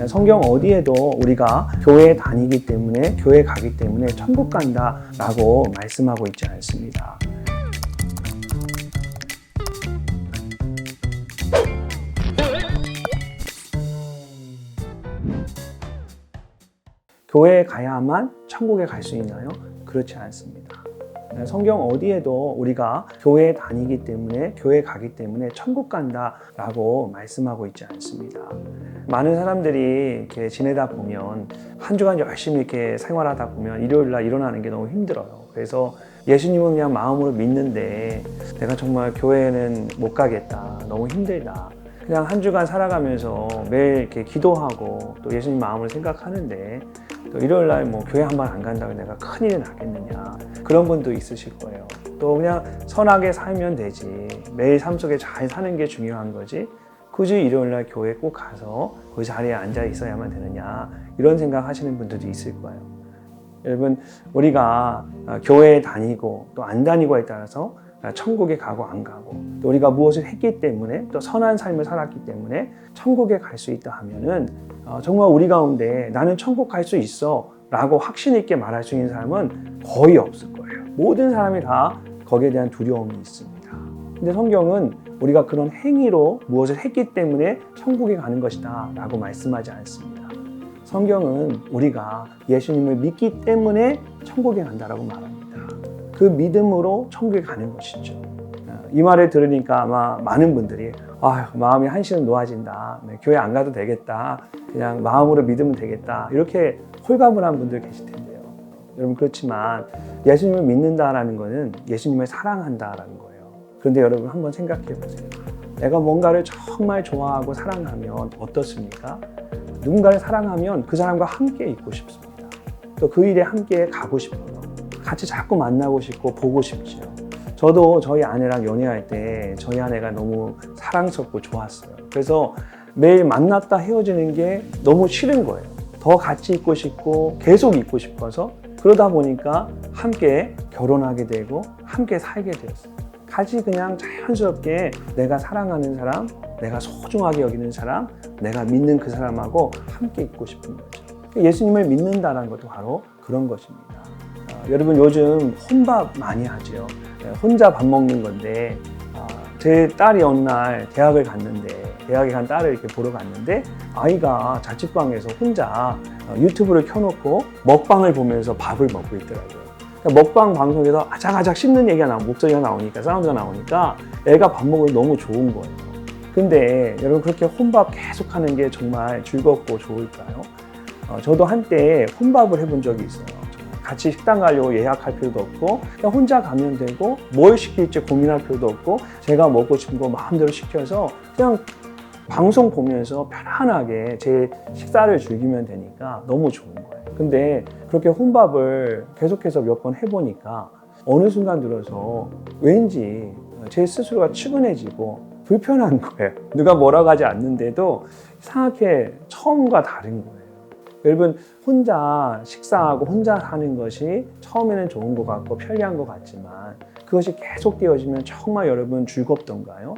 성경 어디에도 우리가 교회에 다니기 때문에, 교회 가기 때문에 천국 간다 라고 말씀하고 있지 않습니다. 교회에 가야만 천국에 갈 수 있나요? 그렇지 않습니다. 성경 어디에도 우리가 교회에 다니기 때문에, 교회 가기 때문에 천국 간다 라고 말씀하고 있지 않습니다. 많은 사람들이 이렇게 지내다 보면, 한 주간 열심히 이렇게 생활하다 보면 일요일날 일어나는 게 너무 힘들어요. 그래서 예수님은 그냥 마음으로 믿는데 내가 정말 교회는 못 가겠다, 너무 힘들다, 그냥 한 주간 살아가면서 매일 이렇게 기도하고 또 예수님 마음을 생각하는데 또 일요일날 뭐 교회 한 번 안 간다고 내가 큰일이 나겠느냐, 그런 분도 있으실 거예요. 또 그냥 선하게 살면 되지, 매일 삶 속에 잘 사는 게 중요한 거지, 굳이 일요일날 교회 꼭 가서 그 자리에 앉아 있어야만 되느냐, 이런 생각 하시는 분들도 있을 거예요. 여러분, 우리가 교회에 다니고 또 안 다니고에 따라서 천국에 가고 안 가고, 또 우리가 무엇을 했기 때문에, 또 선한 삶을 살았기 때문에 천국에 갈 수 있다 하면은 정말 우리 가운데 나는 천국 갈 수 있어 라고 확신 있게 말할 수 있는 사람은 거의 없을 거예요. 모든 사람이 다 거기에 대한 두려움이 있습니다. 근데 성경은 우리가 그런 행위로 무엇을 했기 때문에 천국에 가는 것이다 라고 말씀하지 않습니다. 성경은 우리가 예수님을 믿기 때문에 천국에 간다라고 말합니다. 그 믿음으로 천국에 가는 것이죠. 이 말을 들으니까 아마 많은 분들이 마음이 한시는 놓아진다, 교회 안 가도 되겠다, 그냥 마음으로 믿으면 되겠다, 이렇게 홀가분한 분들 계실 텐데요. 여러분, 그렇지만 예수님을 믿는다라는 것은 예수님을 사랑한다라는 거예요. 그런데 여러분, 한번 생각해 보세요. 내가 뭔가를 정말 좋아하고 사랑하면 어떻습니까? 누군가를 사랑하면 그 사람과 함께 있고 싶습니다. 또 그 일에 함께 가고 싶어요. 같이 자꾸 만나고 싶고 보고 싶죠. 저도 저희 아내랑 연애할 때 저희 아내가 너무 사랑스럽고 좋았어요. 그래서 매일 만났다 헤어지는 게 너무 싫은 거예요. 더 같이 있고 싶고 계속 있고 싶어서, 그러다 보니까 함께 결혼하게 되고 함께 살게 되었어요. 같이 그냥 자연스럽게 내가 사랑하는 사람, 내가 소중하게 여기는 사람, 내가 믿는 그 사람하고 함께 있고 싶은 거죠. 예수님을 믿는다는 것도 바로 그런 것입니다. 여러분, 요즘 혼밥 많이 하죠. 혼자 밥 먹는 건데, 제 딸이 어느 날 대학에 간 딸을 이렇게 보러 갔는데, 아이가 자취방에서 혼자 유튜브를 켜놓고 먹방을 보면서 밥을 먹고 있더라고요. 그러니까 먹방 방송에서 아작아작 씹는 얘기가 목소리가 나오니까, 사운드가 나오니까 애가 밥 먹으면 너무 좋은 거예요. 근데 여러분, 그렇게 혼밥 계속 하는 게 정말 즐겁고 좋을까요? 저도 한때 혼밥을 해본 적이 있어요. 같이 식당 가려고 예약할 필요도 없고, 그냥 혼자 가면 되고, 뭘 시킬지 고민할 필요도 없고, 제가 먹고 싶은 거 마음대로 시켜서 그냥 방송 보면서 편안하게 제 식사를 즐기면 되니까 너무 좋은 거예요. 근데 그렇게 혼밥을 계속해서 몇 번 해보니까 어느 순간 들어서 왠지 제 스스로가 측은해지고 불편한 거예요. 누가 뭐라고 하지 않는데도 이상하게 처음과 다른 거예요. 여러분, 혼자 식사하고 혼자 사는 것이 처음에는 좋은 것 같고 편리한 것 같지만, 그것이 계속 되어지면 정말 여러분 즐겁던가요?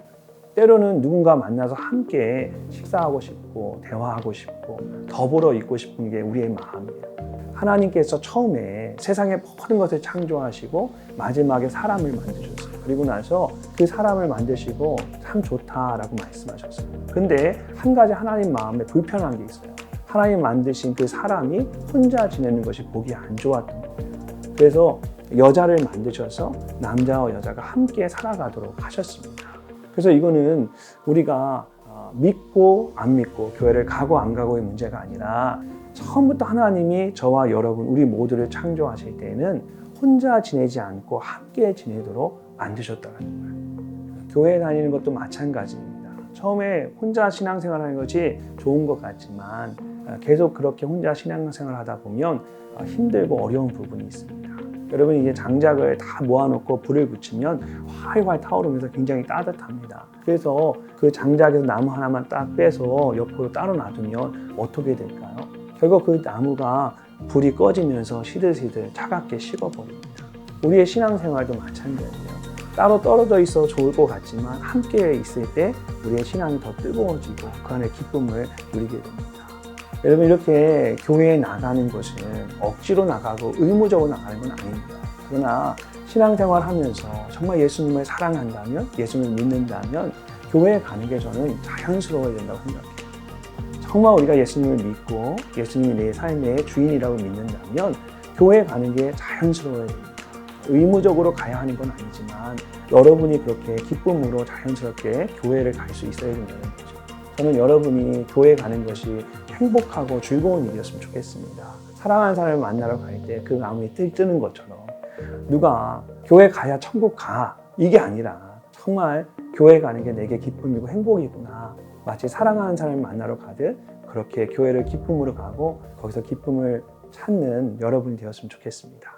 때로는 누군가 만나서 함께 식사하고 싶고 대화하고 싶고 더불어 있고 싶은 게 우리의 마음이에요. 하나님께서 처음에 세상의 모든 것을 창조하시고 마지막에 사람을 만드셨어요. 그리고 나서 그 사람을 만드시고 참 좋다라고 말씀하셨어요. 근데 한 가지 하나님 마음에 불편한 게 있어요. 하나님 만드신 그 사람이 혼자 지내는 것이 보기 안 좋았던 거예요. 그래서 여자를 만드셔서 남자와 여자가 함께 살아가도록 하셨습니다. 그래서 이거는 우리가 믿고 안 믿고 교회를 가고 안 가고의 문제가 아니라, 처음부터 하나님이 저와 여러분 우리 모두를 창조하실 때에는 혼자 지내지 않고 함께 지내도록 만드셨다는 거예요. 교회 다니는 것도 마찬가지입니다. 처음에 혼자 신앙생활하는 것이 좋은 것 같지만 계속 그렇게 혼자 신앙생활 하다 보면 힘들고 어려운 부분이 있습니다. 여러분, 이게 장작을 다 모아놓고 불을 붙이면 활활 타오르면서 굉장히 따뜻합니다. 그래서 그 장작에서 나무 하나만 딱 빼서 옆으로 따로 놔두면 어떻게 될까요? 결국 그 나무가 불이 꺼지면서 시들시들 차갑게 식어버립니다. 우리의 신앙생활도 마찬가지예요. 따로 떨어져 있어 좋을 것 같지만 함께 있을 때 우리의 신앙이 더 뜨거워지고 그 안에 기쁨을 누리게 됩니다. 여러분 이렇게 교회에 나가는 것은 억지로 나가고 의무적으로 나가는 건 아닙니다. 그러나 신앙생활 하면서 정말 예수님을 사랑한다면, 예수님을 믿는다면 교회에 가는 게 저는 자연스러워야 된다고 생각해요. 정말 우리가 예수님을 믿고 예수님이 내 삶의 주인이라고 믿는다면 교회에 가는 게 자연스러워야 됩니다. 의무적으로 가야 하는 건 아니지만 여러분이 그렇게 기쁨으로 자연스럽게 교회를 갈 수 있어야 된다는 거죠. 저는 여러분이 교회 가는 것이 행복하고 즐거운 일이었으면 좋겠습니다. 사랑하는 사람을 만나러 갈 때 그 마음이 뜨는 것처럼 누가 교회 가야 천국 가 이게 아니라 정말 교회 가는 게 내게 기쁨이고 행복이구나. 마치 사랑하는 사람을 만나러 가듯 그렇게 교회를 기쁨으로 가고 거기서 기쁨을 찾는 여러분이 되었으면 좋겠습니다.